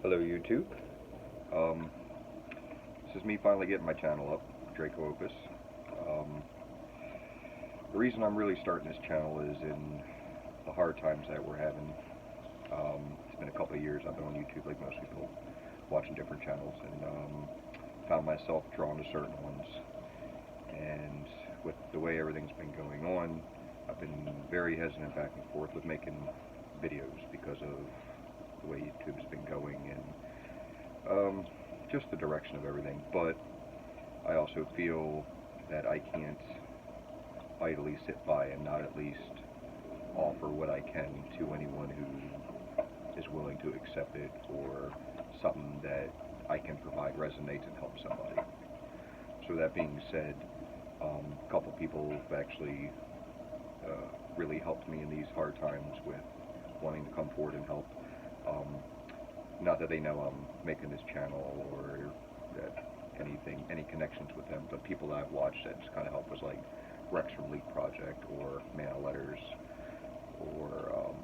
Hello YouTube. Um, this is me finally getting my channel up, Draco Opus. Um, the reason I'm really starting this channel is in the hard times that we're having. It's been a couple of years I've been on YouTube like most people, watching different channels, and found myself drawn to certain ones. And with the way everything's been going on, I've been very hesitant back and forth with making videos because of the way YouTube's been going and just the direction of everything. But I also feel that I can't idly sit by and not at least offer what I can to anyone who is willing to accept it, or something that I can provide resonates and helps somebody. So that being said, a couple people have actually really helped me in these hard times with wanting to come forward and help. Not that they know I'm making this channel or that any connections with them, but people that I've watched that just kind of help was like Rex from Leak Project, or Mana Letters, or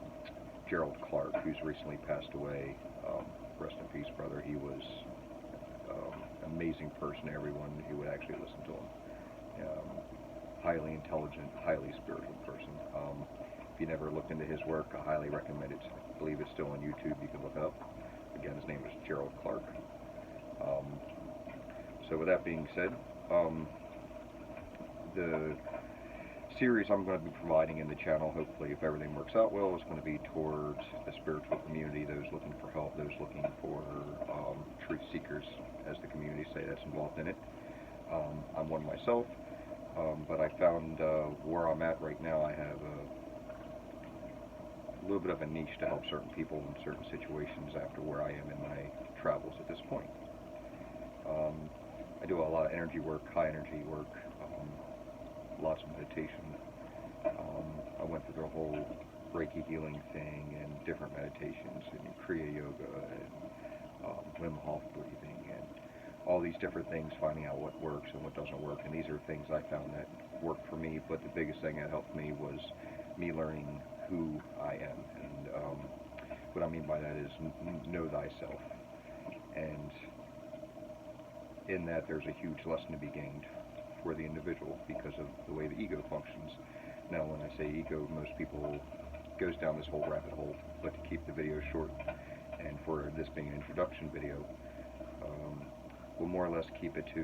Gerald Clark, who's recently passed away. Rest in peace, brother. He was an amazing person to everyone who would actually listen to him. Highly intelligent, highly spiritual person. If you never looked into his work, I highly recommend it. I believe it's still on YouTube. You can look it up. Again, his name is Gerald Clark. So with that being said, the series I'm going to be providing in the channel, hopefully if everything works out well, is going to be towards the spiritual community, those looking for help, those looking for truth seekers, as the community say, that's involved in it. I'm one myself, but I found where I'm at right now, I have a little bit of a niche to help certain people in certain situations after where I am in my travels at this point. I do a lot of energy work, high energy work, lots of meditation. I went through the whole Reiki healing thing and different meditations and Kriya Yoga and Wim Hof breathing and all these different things, finding out what works and what doesn't work. And these are things I found that worked for me, but the biggest thing that helped me was me learning who I am. And what I mean by that is know thyself. And in that, there's a huge lesson to be gained for the individual because of the way the ego functions. Now, when I say ego, most people goes down this whole rabbit hole, but to keep the video short, and for this being an introduction video, we'll more or less keep it to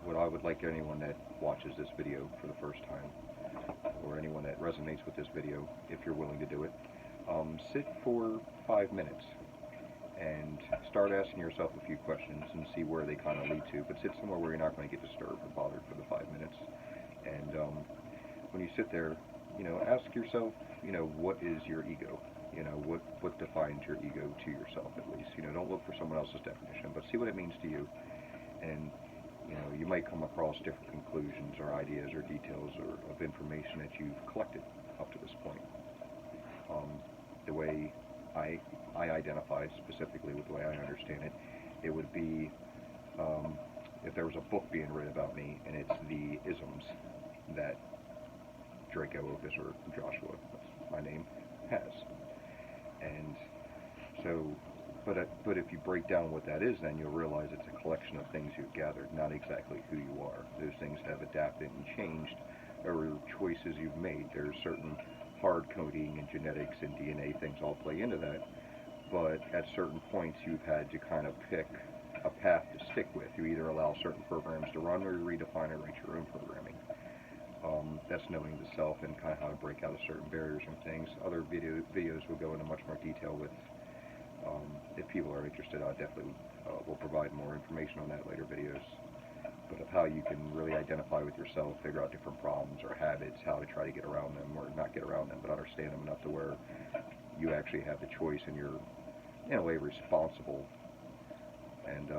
what I would like anyone that watches this video for the first time, or anyone that resonates with this video, if you're willing to do it, sit for 5 minutes and start asking yourself a few questions and see where they kind of lead to, but sit somewhere where you're not going to get disturbed or bothered for the 5 minutes. And when you sit there, ask yourself, what is your ego? What defines your ego to yourself, at least? Don't look for someone else's definition, but see what it means to you. And you might come across different conclusions or ideas or details or of information that you've collected up to this point. The way I identify specifically with the way I understand it, it would be if there was a book being written about me, and it's the isms that Draco Opus, or Joshua, that's my name, has. And so, but if you break down what that is, then you'll realize it's a collection of things you've gathered, not exactly who you are. Those things have adapted and changed over choices you've made. There's certain hard coding and genetics and DNA things all play into that, but at certain points you've had to kind of pick a path to stick with. You either allow certain programs to run, or you redefine or write your own programming. That's knowing the self and kind of how to break out of certain barriers and things. Other videos will go into much more detail with, if people are interested, I definitely will provide more information on that later videos. But of how you can really identify with yourself, figure out different problems or habits, how to try to get around them, or not get around them, but understand them enough to where you actually have the choice and you're, in a way, responsible and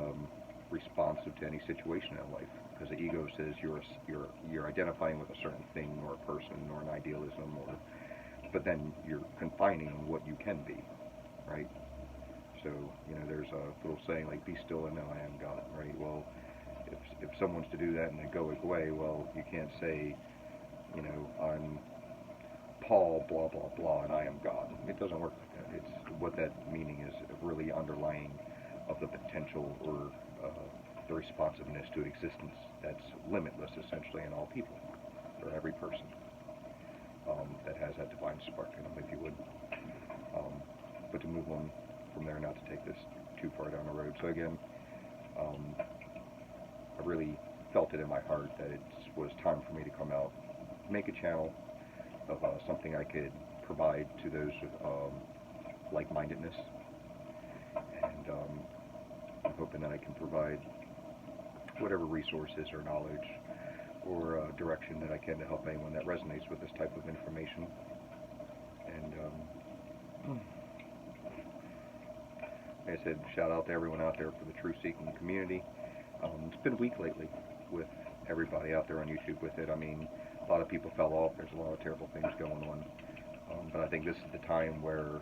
responsive to any situation in life. Because the ego says you're identifying with a certain thing or a person or an idealism, but then you're confining what you can be, right? So there's a little saying like, "Be still and know I am God," right? Well, if someone's to do that and they go away, well, you can't say, I'm Paul, blah, blah, blah, and I am God. It doesn't work like that. It's what that meaning is really underlying of the potential or the responsiveness to existence that's limitless, essentially, in all people, or every person that has that divine spark in them, if you would. But to move on from there, not to take this too far down the road. So again, I really felt it in my heart that it was time for me to come out, make a channel of something I could provide to those like-mindedness, and I'm hoping that I can provide whatever resources or knowledge or direction that I can to help anyone that resonates with this type of information. And like I said, shout out to everyone out there for the truth seeking community. It's been weak lately with everybody out there on YouTube with it. I mean, a lot of people fell off. There's a lot of terrible things going on. But I think this is the time where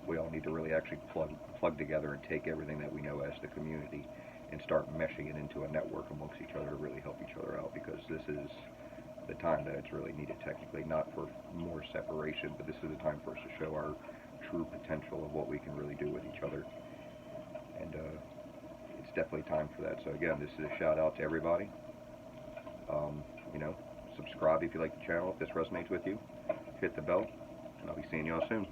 we all need to really actually plug together and take everything that we know as the community and start meshing it into a network amongst each other to really help each other out, because this is the time that it's really needed technically, not for more separation, but this is the time for us to show our true potential of what we can really do with each other. And it's definitely time for that. So again, this is a shout out to everybody. You know, subscribe if you like the channel, if this resonates with you. Hit the bell, and I'll be seeing y'all soon.